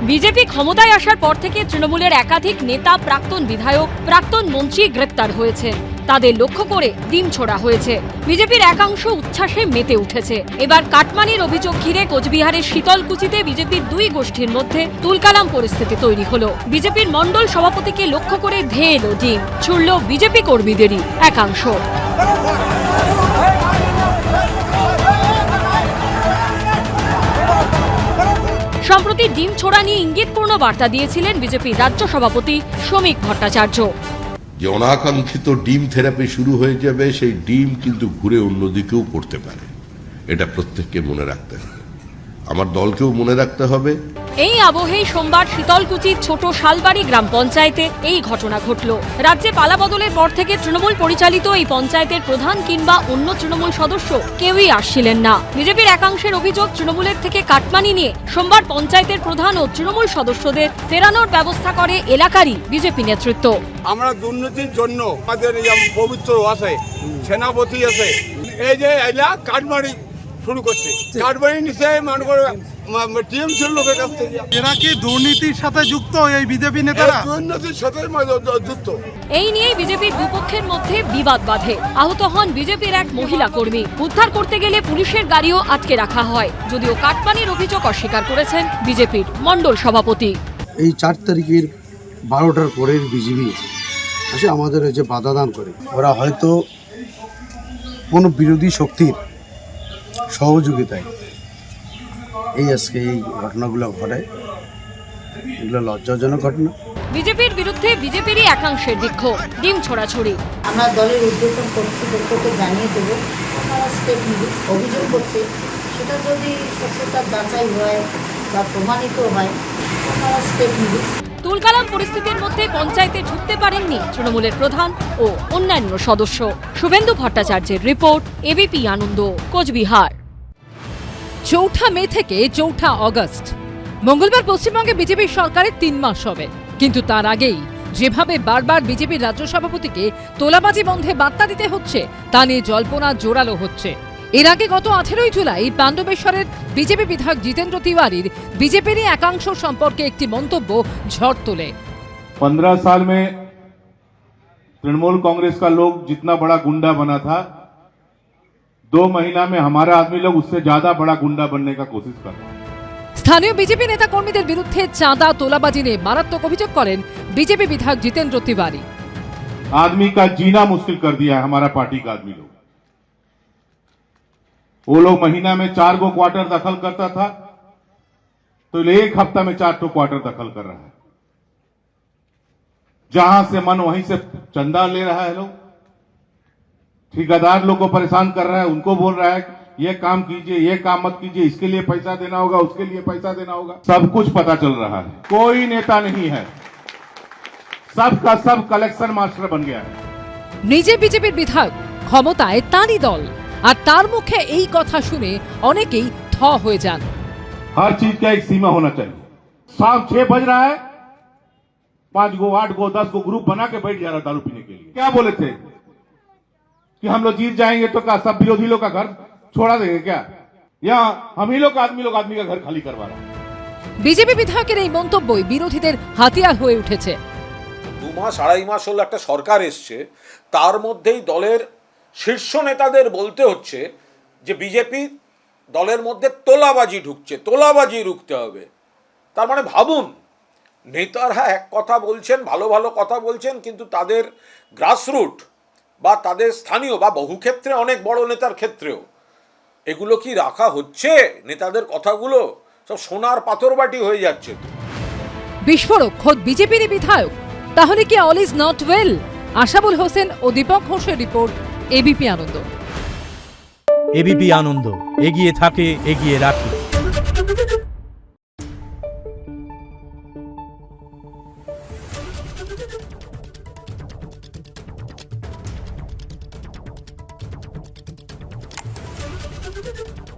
BJP ক্ষমতায় আসার পর থেকে তৃণমূলের একাধিক নেতা, প্রাক্তন বিধায়ক, প্রাক্তন মন্ত্রী গ্রেপ্তার হয়েছে। তাদের লক্ষ্য করে ডিম ছোড়া হয়েছে। বিজেপির একাংশ উচ্ছ্বাসে মেতে উঠেছে। এবার কাটমানির অভিযোগ ঘিরে কোচবিহারের শীতলকুচিতে বিজেপির দুই গোষ্ঠীর মধ্যে তুলকালাম পরিস্থিতি তৈরি হলো। বিজেপির মণ্ডল সভাপতিকে লক্ষ্য করে ধেয়ে এলো ডিম, ছুড়ল বিজেপি কর্মীদেরই একাংশ। সম্প্রতি ডিম ছোড়া নিয়ে ইঙ্গিতপূর্ণ বার্তা দিয়েছিলেন বিজেপির রাজ্য সভাপতি শ্রমিক ভট্টাচার্য। যে অনাকাঙ্ক্ষিত ডিম থেরাপি শুরু হয়ে যাবে, সেই ডিম কিন্তু ঘুরে অন্যদিকেও পড়তে পারে। এটা প্রত্যেককে মনে রাখতে হবে, আমার দলকেও মনে রাখতে হবে। এই আবহেই সোমবার শীতলকুচির ছোট শালবাড়ি গ্রাম পঞ্চায়েতে এই ঘটনা ঘটল। রাজ্যে পালাবদলের পর থেকে তৃণমূল পরিচালিত এই পঞ্চায়েতের প্রধান কিংবা অন্য তৃণমূল সদস্য কেউই আসছিলেন না। বিজেপির একাংশের অভিযোগ, তৃণমূলের থেকে কাটমানি নিয়ে সোমবার পঞ্চায়েতের প্রধান ও তৃণমূল সদস্যদের ফেরানোর ব্যবস্থা করে এলাকারই বিজেপি নেতৃত্ব। আমরা দুর্নীতির জন্য আমাদের পবিত্র আছে, সেনাপতি আছে, এই যে এলা কাটমানি শুরু করছে। কাটমানি নিচে মানুষ টিএমসির লোকের কাছ থেকে। এরা কি দুর্নীতির সাথে যুক্ত? এই বিজেপি নেতারা দুর্নীতির সাথে যুক্ত। এই নিয়ে বিজেপির দুপক্ষের মধ্যে বিবাদ বাধে। আহত হন বিজেপির এক মহিলা কর্মী। উদ্ধার করতে গেলে পুলিশের গাড়িও আটকে রাখা হয়, যদিও কাটমানির অভিযোগ অস্বীকার করেছেন বিজেপির মণ্ডল সভাপতি। এই 4 তারিখের 12টার পরের বিজেপি আসে আমাদের যে বাধা দান করে, ওরা হয়তো কোনো বিরোধী শক্তির সহযোগিতায় এই আজকে এই ঘটনাগুলো ঘটে। এগুলো লজ্জাজনক ঘটনা। বিজেপির বিরুদ্ধে বিজেপিরই একাংশের বিক্ষোভ, ডিম ছোড়াছড়ি। আমরা দলের উদ্বোধন কর্তৃপক্ষকে জানিয়ে দেবো, আপনারা স্টেপ নিবে। অভিযোগ করছে, সেটা যদি সত্যতা যাচাই হয় বা প্রমাণিত হয়, আপনারা স্টেপ নিবে। তুলকালাম পরিস্থিতির মধ্যে পঞ্চায়েতে ঢুকতে পারেননি তৃণমূলের প্রধান ও অন্যান্য সদস্য। শুভেন্দু ভট্টাচার্যের রিপোর্ট, এবিপি আনন্দ, কোচবিহার। ৪ মে থেকে ৪ আগস্ট মঙ্গলবার পশ্চিমবঙ্গে বিজেপির সরকারের ৩ মাস হবে। কিন্তু তার আগেই যেভাবে বারবার বিজেপির রাজ্য সভাপতিকে তোলাবাজি বন্ধে বার্তা দিতে হচ্ছে, তা নিয়ে জল্পনা জোরালো হচ্ছে। এর আগে গত 18 জুলাই পাণ্ডবেশ্বরের বিজেপি বিধায়ক জিতেন্দ্র তিওয়ারির বিজেপির একাংশ সম্পর্কে একটি মন্তব্য ঝড় তোলে। 15 साल में तृणमूल कांग्रेस का लोग जितना बड़ा गुंडा बना था, 2 महीना में हमारा आदमी लोग उससे ज्यादा बड़ा गुंडा बनने का कोशिश कर रहे हैं। স্থানীয় বিজেপি নেতা কর্মীদের বিরুদ্ধে চাঁদা তোলাবাজি নিয়ে মারাত্মক অভিযোগ করেন বিজেপি বিধায়ক জিতেন্দ্র তিওয়ারি। आदमी का जीना मुश्किल कर दिया है हमारा पार्टी का आदमी लोग। वो लोग महीना में 4 गो क्वार्टर दखल करता था, तो 1 हफ्ता में 4 क्वार्टर दखल कर रहा है। जहां से मन वहीं से चंदा ले रहा है लोग। ठेकेदार लोग को परेशान कर रहा है, उनको बोल रहा है ये काम कीजिए, ये काम मत कीजिए, इसके लिए पैसा देना होगा, उसके लिए पैसा देना होगा। सब कुछ पता चल रहा है। कोई नेता नहीं है, सबका सब कलेक्शन मास्टर बन गया है। নিজে বিজেপির বিধায়ক, ক্ষমতায় তারই দল, আর তার মুখে এই কথা শুনে অনেকেই থ হয়ে যান। हर चीज का एक सीमा होना चाहिए। शाम 6 बज रहा है, 5 गो 8 गो 10 गो ग्रुप बना के बैठ जा रहा दारू पीने के लिए। क्या बोले थे कि हम लोग जीत जाएंगे तो क्या सब विरोधी लोग का घर छोड़ा देंगे क्या? या हम ही लोग आदमी का घर खाली करवा रहा है। বিজেপি বিধায়কের এই মন্তব্যই বিরোধীদের হাতিয়ার হয়ে উঠেছে। 2 মাস 2.5 মাস হলো একটা সরকার এসছে, তার মধ্যেই দলের শীর্ষ নেতাদের বলতে হচ্ছে যে বিজেপি দলের মধ্যে তোলাবাজি ঢুকছে, তোলাবাজি রুখতে হবে। তার মানে ভাবুন, নেতারা এক কথা বলছেন, ভালো ভালো কথা বলছেন, কিন্তু তাদের গ্রাসরুট বা তাদের স্থানীয় বা বহু ক্ষেত্রে অনেক বড় নেতার ক্ষেত্রেও এগুলো কি রাখা হচ্ছে? নেতাদের কথাগুলো সব সোনার পাথরবাটি হয়ে যাচ্ছে। বিস্ফোরক খোদ বিজেপির বিধায়ক, তাহলে কি all is not well? Ashabul Hossain ও দীপক ঘোষের report, ABP Ananda. ABP Ananda, এগিয়ে থাকে, এগিয়ে রাখে। Thank you.